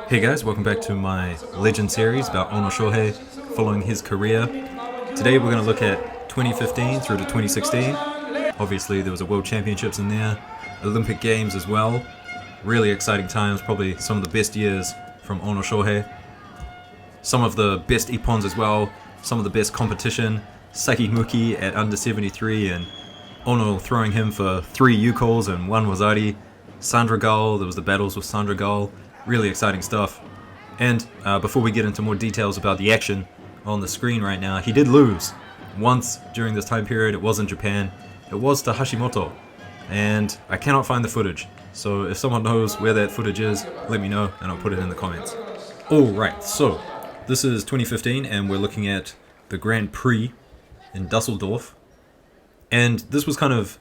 Hey guys, welcome back to my Legend series about Ono Shohei, following his career. Today we're going to look at 2015 through to 2016. Obviously there was a World Championships in there, Olympic Games as well. Really exciting times, probably some of the best years from Ono Shohei. Some of the best ippons as well, some of the best competition. Sakimuki at under 73 and Ono throwing him for 3 U-calls and 1 wazari. Sandragal, there was the battles with Sandragal. Really exciting stuff. And before we get into more details about the action on the screen right now, he did lose once during this time period. It was in Japan. It was to Hashimoto. And I cannot find the footage. So if someone knows where that footage is, let me know and I'll put it in the comments. Alright, so this is 2015 and we're looking at the Grand Prix in Dusseldorf. And this was kind of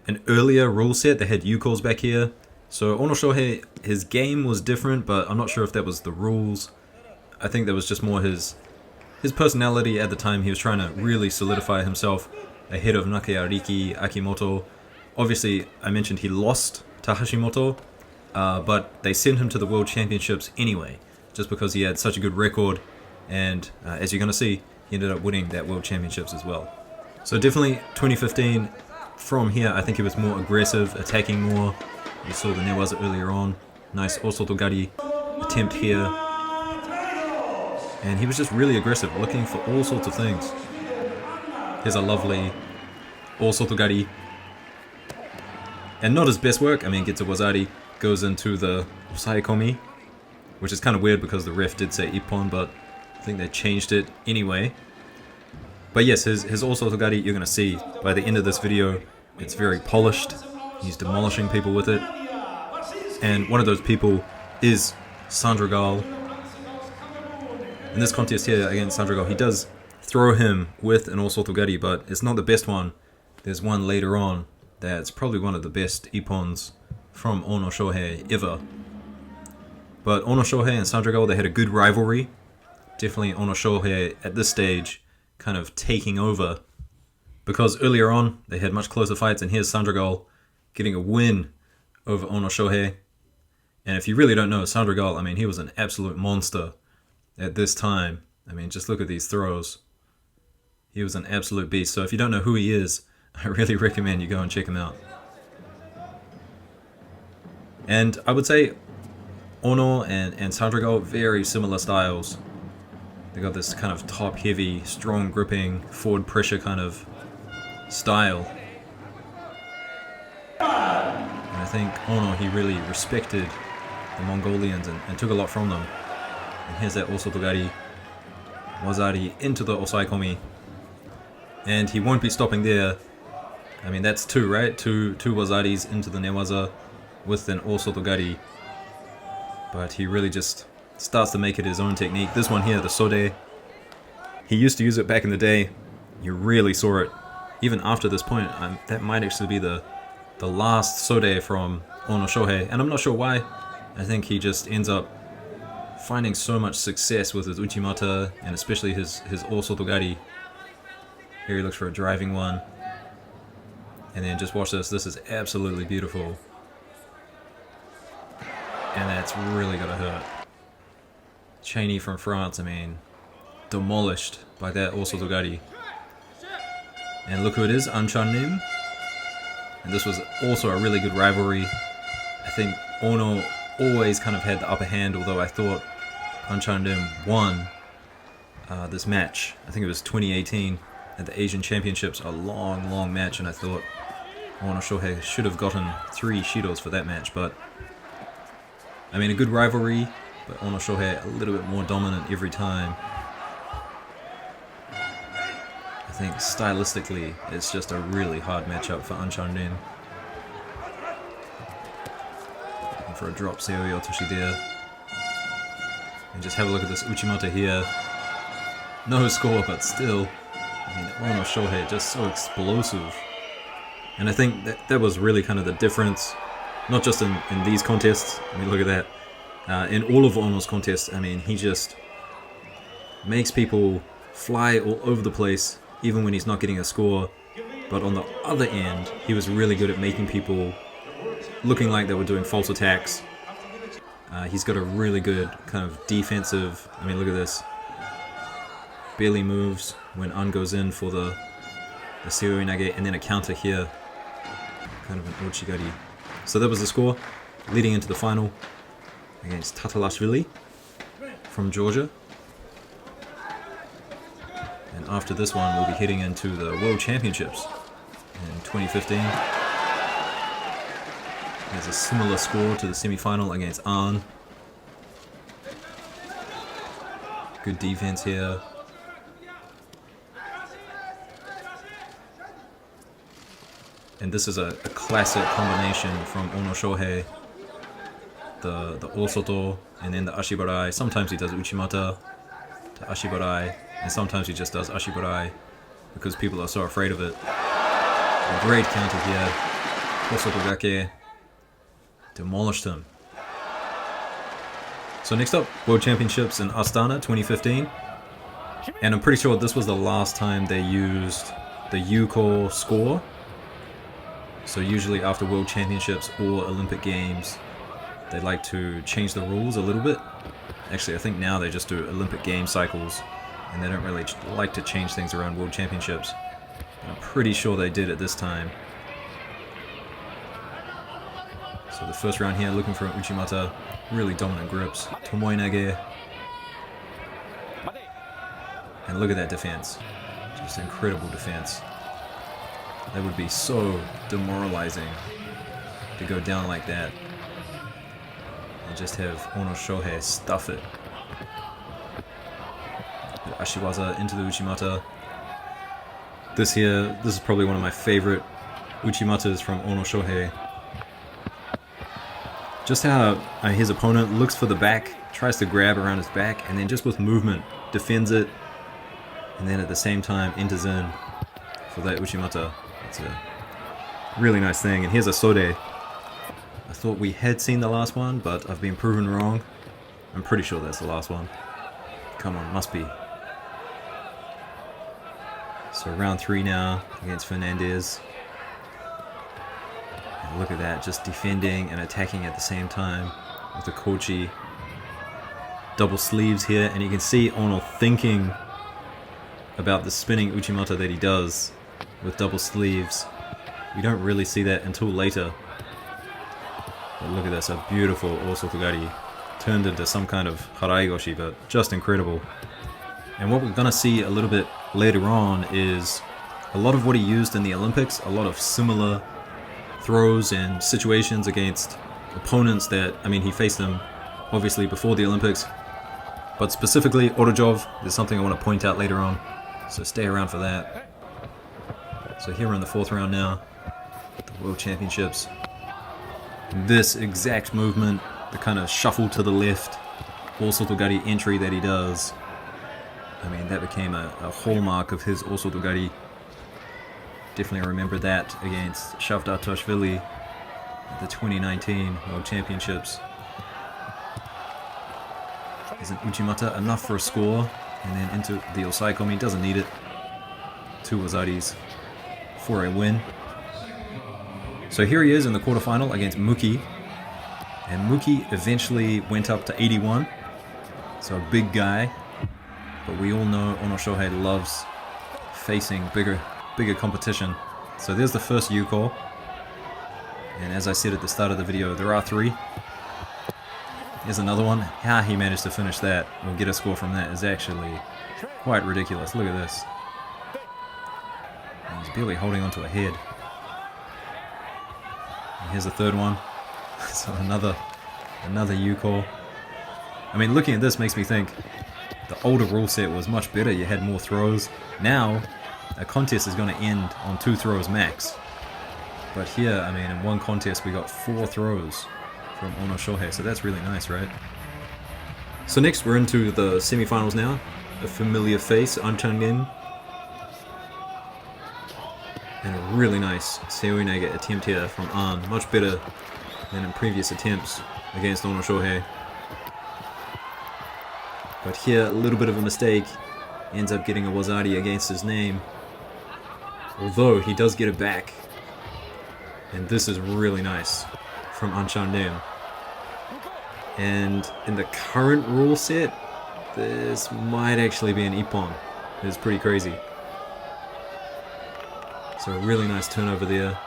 an earlier rule set. They had U-calls back here. So Ono Shohei, his game was different, but I'm not sure if that was the rules. I think that was just more his personality at the time. He was trying to really solidify himself ahead of Nakayariki, Akimoto. Obviously, I mentioned he lost to Hashimoto, but they sent him to the World Championships anyway, just because he had such a good record. And as you're going to see, he ended up winning that World Championships as well. So definitely 2015, from here, I think he was more aggressive, attacking more. You saw the newaza earlier on. Nice osotogari attempt here. And he was just really aggressive, looking for all sorts of things. Here's a lovely osotogari. And not his best work. I mean, gets a wazari, goes into the osaekomi, which is kind of weird because the ref did say ippon, but I think they changed it anyway. But yes, his osotogari, you're going to see by the end of this video, it's very polished. He's demolishing people with it. And one of those people is Sandragal. In this contest here against Sandragal, he does throw him with an osotogari, but it's not the best one. There's one later on that's probably one of the best ippons from Ono Shohei ever. But Ono Shohei and Sandragal, they had a good rivalry. Definitely Ono Shohei at this stage kind of taking over, because earlier on they had much closer fights, and here's Sandragal getting a win over Ono Shohei. And if you really don't know Sandragal, I mean, he was an absolute monster at this time. I mean, just look at these throws. He was an absolute beast. So if you don't know who he is, I really recommend you go and check him out. And I would say Ono and Sandragal, very similar styles. They got this kind of top-heavy, strong gripping, forward pressure kind of style. And I think Ono, he really respected the Mongolians and took a lot from them. And here's that osotogari, wazari into the osaekomi. And he won't be stopping there. I mean, that's 2, right? Two wazaris into the newaza with an osotogari. But he really just starts to make it his own technique. This one here, the sode, he used to use it back in the day. You really saw it. Even after this point, that might actually be the last sode from Ono Shohei, and I'm not sure why. I think he just ends up finding so much success with his uchimata, and especially his osotogari. Here he looks for a driving one. And then just watch this. This is absolutely beautiful. And that's really gonna hurt. Cheney from France, I mean, demolished by that osotogari. And look who it is, Anchan-nim. And this was also a really good rivalry. I think Ono always kind of had the upper hand, although I thought Anchan-nim won this match. I think it was 2018 at the Asian Championships, a long match, and I thought Ono Shohei should have gotten 3 shidos for that match. But I mean, a good rivalry, but Ono Shohei a little bit more dominant every time. I think stylistically, it's just a really hard matchup for Anchan-nim. And for a drop, Seoi Otoshi there. And just have a look at this Uchimata here. No score, but still, I mean, Ono Shohei just so explosive. And I think that was really kind of the difference, not just in these contests. I mean, look at that. In all of Ono's contests, I mean, he just makes people fly all over the place, even when he's not getting a score. But on the other end, he was really good at making people looking like they were doing false attacks. He's got a really good kind of defensive, I mean look at this, barely moves when Un goes in for the seoi nage, and then a counter here, kind of an ochigari. So that was the score, leading into the final against Tatarashvili from Georgia. And after this one, we'll be heading into the World Championships in 2015. There's a similar score to the semi-final against Arn. Good defense here. And this is a classic combination from Ono Shohei. The Osoto and then the Ashibarai. Sometimes he does Uchimata to Ashibarai, and sometimes he just does Ashibarai because people are so afraid of it. A great counter here. Kosotogake demolished him. So next up, World Championships in Astana 2015. And I'm pretty sure this was the last time they used the Yuko score. So usually after World Championships or Olympic Games, they like to change the rules a little bit. Actually, I think now they just do Olympic Game cycles, and they don't really like to change things around World Championships. But I'm pretty sure they did it this time. So the first round here, looking for an Uchimata, really dominant grips. Tomoe nage. And look at that defense. Just incredible defense. That would be so demoralizing to go down like that and just have Ono Shohei stuff it. Ashiwaza into the Uchimata. This is probably one of my favorite Uchimatas from Ono Shohei. Just how his opponent looks for the back, tries to grab around his back, and then just with movement defends it, and then at the same time enters in for that Uchimata. It's a really nice thing. And here's a Sode. I thought we had seen the last one, but I've been proven wrong. I'm pretty sure that's the last one. Come on, must be. So round 3 now against Fernandez. And look at that, just defending and attacking at the same time with the kochi. Double sleeves here, and you can see Ono thinking about the spinning Uchimata that he does with double sleeves. We don't really see that until later. But look at this, a beautiful Osotogari turned into some kind of Haraigoshi, but just incredible. And what we're going to see a little bit later on is a lot of what he used in the Olympics, a lot of similar throws and situations against opponents that, I mean, he faced them obviously before the Olympics, but specifically Orojov is something I want to point out later on, so stay around for that. So here we're in the 4th round now, the World Championships. This exact movement, the kind of shuffle to the left, Osotogari entry that he does, I mean, that became a hallmark of his Osotogari. Definitely remember that against Shavdatashvili at the 2019 World Championships. Is an Uchimata enough for a score? And then into the Osaikomi, doesn't need it. 2 wazaris for a win. So here he is in the quarterfinal against Muki. And Muki eventually went up to 81. So a big guy. But we all know Ono Shohei loves facing bigger competition. So there's the first U-call. And as I said at the start of the video, there are 3. Here's another one. How he managed to finish that or get a score from that is actually quite ridiculous. Look at this. And he's barely holding onto a head. And here's a 3rd one. So another U-call. I mean, looking at this makes me think the older rule set was much better. You had more throws. Now, a contest is going to end on 2 throws max. But here, I mean, in one contest we got 4 throws from Ono Shohei, so that's really nice, right? So next we're into the semi-finals now. A familiar face, An Chang-in. And a really nice seoi nage attempt here from An. Much better than in previous attempts against Ono Shohei. But here, a little bit of a mistake. Ends up getting a wazari against his name. Although he does get it back. And this is really nice from An Chang-in. And in the current rule set, this might actually be an ippon. It's pretty crazy. So a really nice turnover there.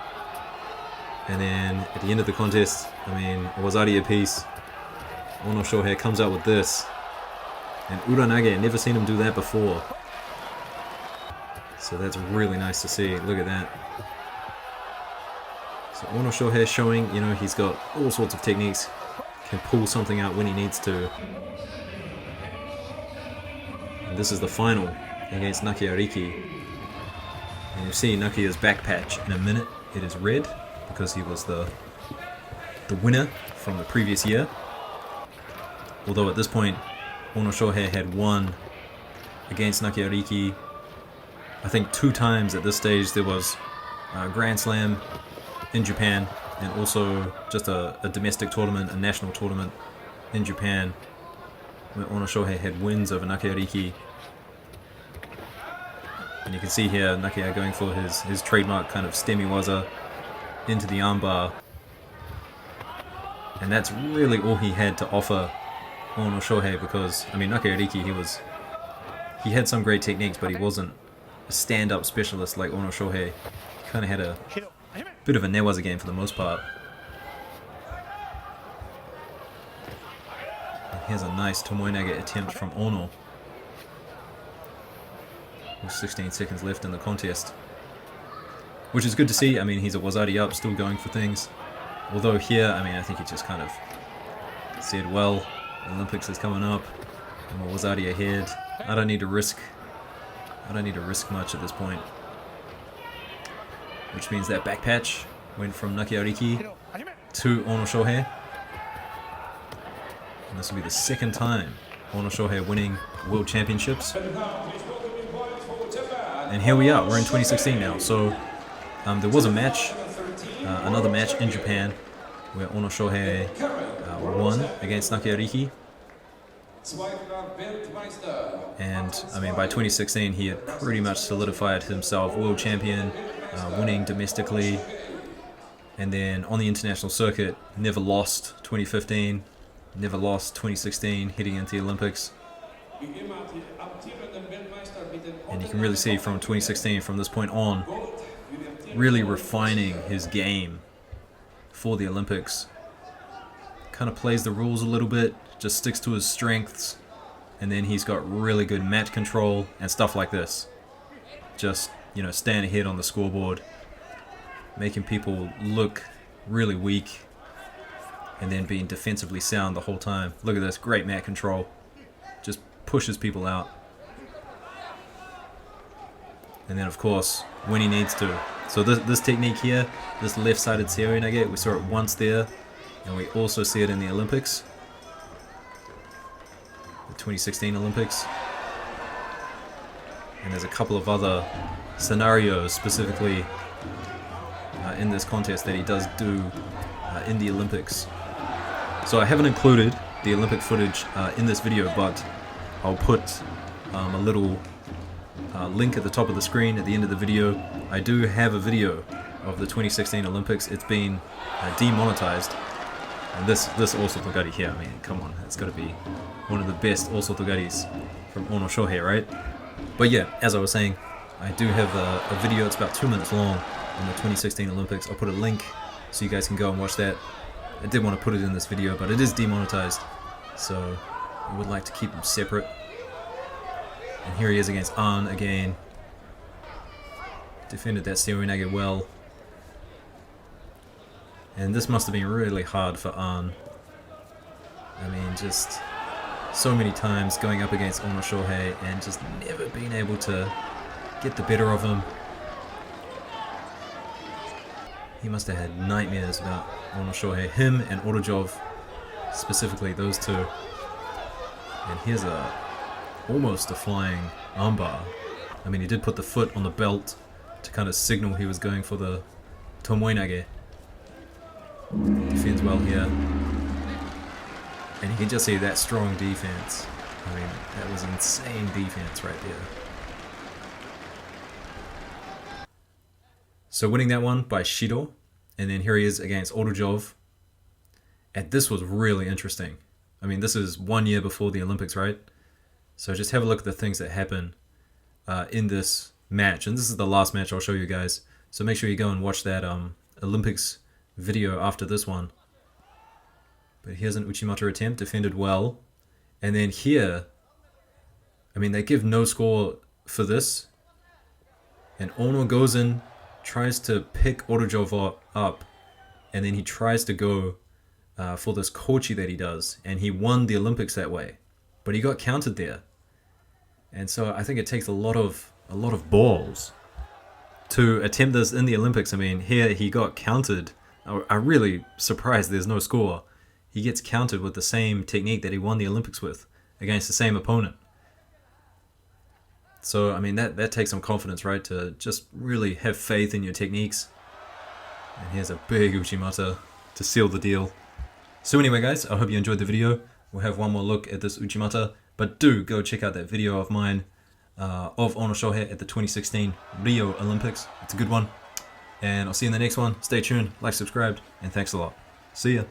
And then at the end of the contest, I mean, it was already a piece. Ono Shohei comes out with this. And Uranage, never seen him do that before. So that's really nice to see. Look at that. So Ono Shohei showing, you know, he's got all sorts of techniques. Can pull something out when he needs to. And this is the final against Nakia Riki. And you'll see Nakia's back patch in a minute. It is red because he was the winner from the previous year. Although at this point, Ono Shohei had won against Nakia Riki. I think 2 times at this stage. There was a Grand Slam in Japan and also just a domestic tournament, a national tournament in Japan where Ono Shohei had wins over Nakia Riki. And you can see here Nakia going for his trademark kind of stemi waza into the armbar. And that's really all he had to offer Ono Shohei because, I mean, Nakia Riki, he had some great techniques, but he wasn't a stand-up specialist like Ono Shohei. He kind of had a bit of a newaza game for the most part. And here's a nice tomoe-nage attempt from Ono. With 16 seconds left in the contest. Which is good to see. I mean, he's a wazari up, still going for things. Although here, I mean, I think he just kind of said, well, Olympics is coming up. I'm a wazari ahead. I don't need to risk much at this point. Which means that back patch went from Nakia Riki to Ono Shohei. And this will be the second time Ono Shohei winning World Championships. And here we are, we're in 2016 now. So there was a match, another match in Japan where Ono Shohei won against Nakia Riki. And I mean, by 2016 he had pretty much solidified himself world champion, winning domestically, and then on the international circuit never lost 2015, never lost 2016, heading into the Olympics. And you can really see from 2016, from this point on, really refining his game for the Olympics. Kind of plays the rules a little bit, just sticks to his strengths, and then he's got really good mat control and stuff like this. Just, you know, staying ahead on the scoreboard, making people look really weak, and then being defensively sound the whole time. Look at this, great mat control. Just pushes people out. And then of course, when he needs to. So this technique here, this left-sided seoi nage, we saw it once there, and we also see it in the Olympics. The 2016 Olympics. And there's a couple of other scenarios specifically in this contest that he does do in the Olympics. So I haven't included the Olympic footage in this video, but I'll put a little link at the top of the screen at the end of the video. I do have a video of the 2016 Olympics. It's been demonetized. And this Osotogari here, I mean, come on, it's got to be one of the best Osotogaris from Ono Shohei, right? But yeah, as I was saying, I do have a video, it's about 2 minutes long, on the 2016 Olympics. I'll put a link so you guys can go and watch that. I did want to put it in this video, but it is demonetized, so I would like to keep them separate. And here he is against An again. Defended that seoi nage well. And this must have been really hard for An. I mean, just so many times going up against Ono Shohei and just never being able to get the better of him. He must have had nightmares about Ono Shohei. Him and Orojov, specifically those two. And here's almost a flying armbar. I mean, he did put the foot on the belt to kind of signal he was going for the tomoe-nage. Defends well here. And you can just see that strong defense. I mean, that was insane defense right there. So winning that one by Shido. And then here he is against Orojov. And this was really interesting. I mean, this is 1 year before the Olympics, right? So just have a look at the things that happen in this match. And this is the last match I'll show you guys. So make sure you go and watch that Olympics video after this one. But here's an Uchimata attempt, defended well. And then here, I mean, they give no score for this. And Ono goes in, tries to pick Otojovo up, and then he tries to go for this kochi that he does. And he won the Olympics that way. But he got countered there. And so I think it takes a lot of balls to attempt this in the Olympics. I mean, here he got countered. I'm really surprised there's no score. He gets countered with the same technique that he won the Olympics with against the same opponent. So, I mean, that takes some confidence, right? To just really have faith in your techniques. And here's a big Uchimata to seal the deal. So anyway, guys, I hope you enjoyed the video. We'll have one more look at this Uchimata. But do go check out that video of mine of Ono Shohei at the 2016 Rio Olympics. It's a good one. And I'll see you in the next one. Stay tuned, like, subscribe, and thanks a lot. See ya.